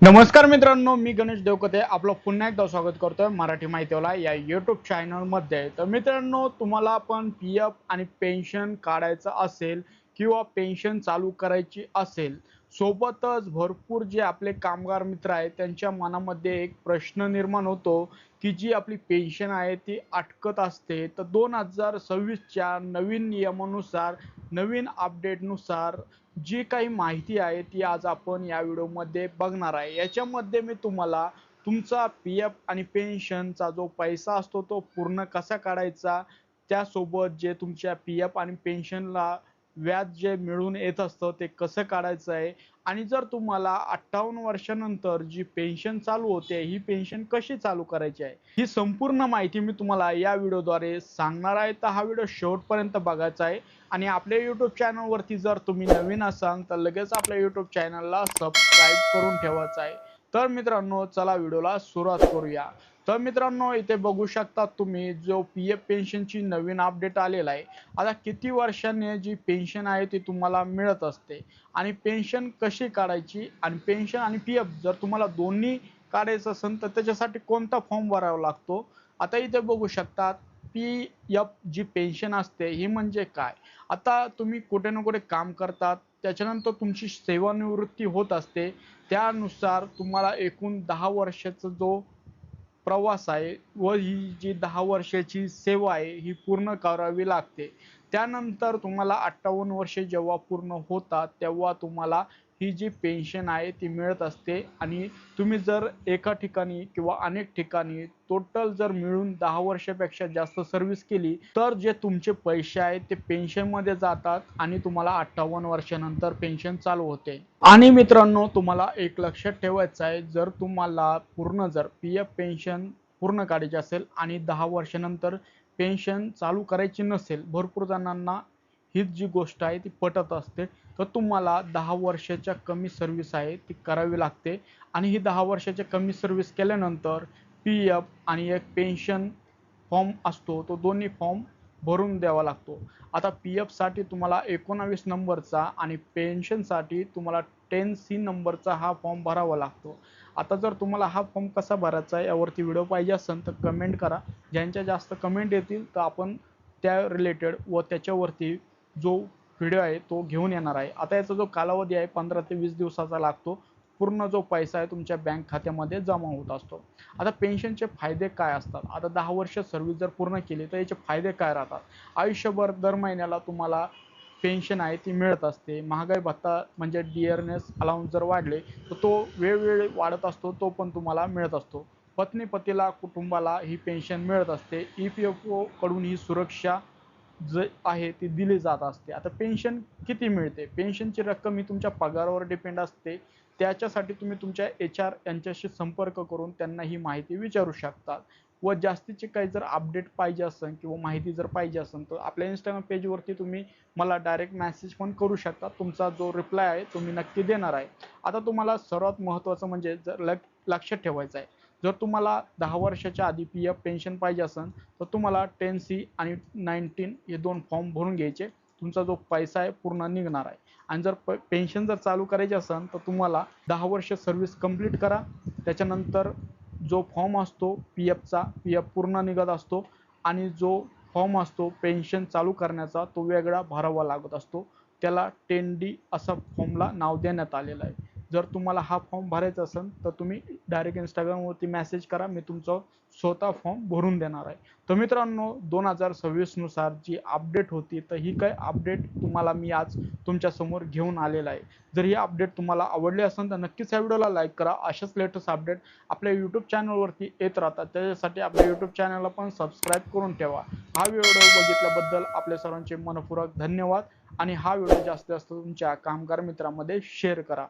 नमस्कार मित्रांनो, मी गणेश देवकते आपलं पुन्हा एकदा स्वागत करतोय मराठी माहितीवाला या यूट्यूब चॅनलमध्ये। तर मित्रांनो, तुम्हाला पण पी-एफ आणि पेन्शन काढायचं असेल किंवा पेन्शन चालू करायची असेल, सोबतच भरपूर जे आपले कामगार मित्र आहेत त्यांच्या मनामध्ये एक प्रश्न निर्माण होतो की जी आपली पेन्शन आहे ती अटकत असते। तर 2026च्या नवीन नियमानुसार, नवीन अपडेटनुसार जी काही माहिती आहे ती आज आपण या व्हिडिओमध्ये बघणार आहे। याच्यामध्ये मी तुम्हाला तुमचा पी-एफ आणि पेन्शनचा जो पैसा असतो तो पूर्ण कसा काढायचा, त्यासोबत जे तुमच्या पी-एफ आणि पेन्शनला व्याज जे मिळून येत असतं ते कसं काढायचं आहे आणि जर तुम्हाला 58 वर्षानंतर जी पेन्शन चालू होते ही पेन्शन कशी चालू करायची आहे, ही संपूर्ण माहिती मी तुम्हाला या व्हिडिओद्वारे सांगणार आहे। तर हा व्हिडिओ शेवटपर्यंत बघायचा आहे आणि आपल्या यूट्यूब चॅनलवरती जर तुम्ही नवीन असाल तर लगेच आपल्या यूट्यूब चॅनलला सबस्क्राईब करून ठेवायचं आहे। तर मित्रांनो, चला व्हिडिओला सुरुवात करूया। तर मित्रांनो, इथे बघू शकता तुम्ही जो पी-एफ पेन्शनची नवीन अपडेट आलेला आहे। आता किती वर्षांनी जी पेन्शन आहे ती तुम्हाला मिळत असते आणि पेन्शन कशी काढायची आणि पेन्शन आणि पी-एफ जर तुम्हाला दोन्ही काढायचं असेल तर त्याच्यासाठी कोणता फॉर्म भरावा लागतो। आता इथे बघू शकता पी-एफ जी पेन्शन असते ही म्हणजे काय। आता तुम्ही कुठे ना कुठे काम करतात, त्याच्यानंतर तुमची सेवानिवृत्ती होत असते, त्यानुसार तुम्हाला एकूण 10 वर्षाचा जो प्रवास आहे व ही जी 10 वर्षाची सेवा आहे ही पूर्ण करावी लागते। त्यानंतर तुम्हाला 58 वर्षे जेव्हा पूर्ण होतात तेव्हा तुम्हाला ही जी पेन्शन आहे ती मिळत असते आणि तुम्ही जर एका ठिकाणी किंवा अनेक ठिकाणी टोटल जर मिळून 10 वर्षापेक्षा जास्त सर्व्हिस केली तर जे तुमचे पैसे आहेत ते पेन्शनमध्ये जातात आणि तुम्हाला 58 वर्षानंतर पेन्शन चालू होते। आणि मित्रांनो, तुम्हाला एक लक्षात ठेवायचं आहे, जर तुम्हाला पूर्ण जर पी-एफ पेन्शन पूर्ण काढायची असेल आणि 10 वर्षानंतर पेन्शन चालू करायची नसेल, भरपूर जणांना हीच जी गोष्ट आहे ती पटत असते, तर तुम्हाला 10 वर्षाच्या कमी सर्व्हिस आहे ती करावी लागते आणि ही 10 वर्षाच्या कमी सर्व्हिस केल्यानंतर पी-एफ आणि एक पेन्शन फॉर्म असतो तो दोन्ही फॉर्म भरून द्यावा लागतो। आता पी-एफसाठी तुम्हाला 19 नंबरचा आणि पेन्शनसाठी तुम्हाला 10C नंबरचा हा फॉर्म भरावा लागतो। आता जर तुम्हाला हा फॉर्म कसा भरायचा आहे यावरती व्हिडिओ पाहिजे असेल तर कमेंट करा। ज्यांच्या जास्त कमेंट येतील तर आपण त्या रिलेटेड व त्याच्यावरती जो व्हिडिओ आहे तो घेऊन येणार आहे। आता याचा जो कालावधी आहे 15 ते 20 दिवसाचा लागतो। पूर्ण जो पैसा आहे तुमच्या बँक खात्यामध्ये जमा होत असतो। आता पेन्शनचे फायदे काय असतात, आता 10 वर्ष सर्व्हिस जर पूर्ण केली तर याचे फायदे काय राहतात। आयुष्यभर दर महिन्याला तुम्हाला पेन्शन आहे ती मिळत असते। महागाई भत्ता म्हणजे डिअरनेस अलाउन्स जर वाढले तर तो वेळोवेळी वाढत असतो, तो पण तुम्हाला मिळत असतो। पत्नी पतीला कुटुंबाला ही पेन्शन मिळत असते। ई-पी-एफ-ओ कडून ही सुरक्षा जे आहे ती दिली जात असते। आता पेन्शन किती मिळते, पेन्शनची रक्कम ही तुमच्या पगारावर डिपेंड असते। त्याच्यासाठी तुम्ही तुमच्या HR यांच्याशी संपर्क करून त्यांना ही माहिती विचारू शकता व जास्तीचे काही जर अपडेट पाहिजे असेल किंवा माहिती जर पाहिजे असेल तर आपल्या इंस्टाग्राम पेजवरती तुम्ही मला डायरेक्ट मेसेज पण करू शकता। तुमचा जो रिप्लाय आहे तो मी नक्की देणार आहे। आता तुम्हाला सर्वात महत्त्वाचं म्हणजे जर लक्षात ठेवायचं आहे, जर तुम्हाला 10 वर्षाच्या आधी पी-एफ पेन्शन पाहिजे असेल तर तुम्हाला 10C आणि 19 हे दोन फॉर्म भरून घ्यायचे। तुमचा जो पैसा आहे पूर्ण निघणार आहे आणि जर पेन्शन जर चालू करायची असेल तर तुम्हाला 10 वर्ष सर्व्हिस कंप्लीट करा। त्याच्यानंतर जो फॉर्म असतो पी-एफचा, पी-एफ पूर्ण निघत असतो आणि जो फॉर्म असतो पेन्शन चालू करण्याचा तो वेगळा भरावा लागत असतो। त्याला 10D असा फॉर्मला नाव देण्यात आलेलं आहे। जर तुम्हाला हा फॉर्म भरायचा असेल तर तुम्ही डायरेक्ट इंस्टाग्रामवरती मेसेज करा, मी तुमचं स्वतः फॉर्म भरून देणार आहे। तर मित्रांनो, 2026 नुसार जी अपडेट होती तर ही काय अपडेट तुम्हाला मी आज तुमच्या समोर घेऊन आलेला आहे। जर ही अपडेट तुम्हाला आवडली असेल तर नक्कीच या व्हिडिओला लाईक करा। अशाच लेटेस्ट अपडेट आपल्या यूट्यूब चॅनलवरती येत राहतात, त्याच्यासाठी आपल्या यूट्यूब चॅनलला पण सबस्क्राईब करून ठेवा। हा व्हिडिओ बघितल्याबद्दल आपल्या सर्वांचे मनपूर्वक धन्यवाद आणि हा व्हिडिओ जास्तीत जास्त तुमच्या कामगार मित्रांमध्ये शेअर करा।